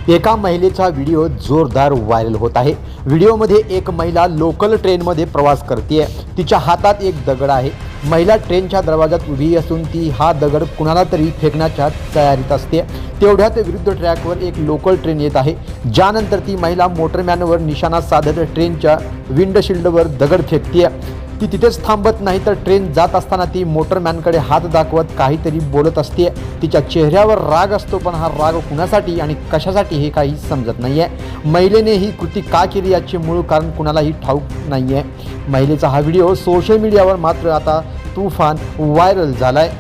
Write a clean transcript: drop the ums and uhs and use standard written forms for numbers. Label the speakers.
Speaker 1: एका महिलेचा व्हिडिओ जोरदार व्हायरल होत आहे। व्हिडिओमध्ये एक महिला लोकल ट्रेनमध्ये प्रवास करते। तिच्या हातात एक दगड आहे। महिला ट्रेनच्या दरवाजात उभी असून ती हा दगड कुणाला तरी फेकण्याच्या तयारीत असते। तेवढ्यात विरुद्ध ट्रॅकवर एक लोकल ट्रेन येत आहे। ज्यानंतर ती महिला मोटरमॅनवर निशाणा साधत ट्रेनच्या विंडशील्डवर दगड फेकते। ती तिथेच थांबत नाही तर ट्रेन जात असताना ती मोटरमॅनकडे हात दाखवत काहीतरी बोलत असते। तिच्या चेहऱ्यावर राग असतो, पण हा राग कुणासाठी आणि कशासाठी हे काही समजत नाहीये। महिलेने ही कृती का केली याचे मूळ कारण कुणालाही ठाऊक नाहीये। महिलेचा हा व्हिडिओ सोशल मीडियावर मात्र आता तुफान व्हायरल झालाय।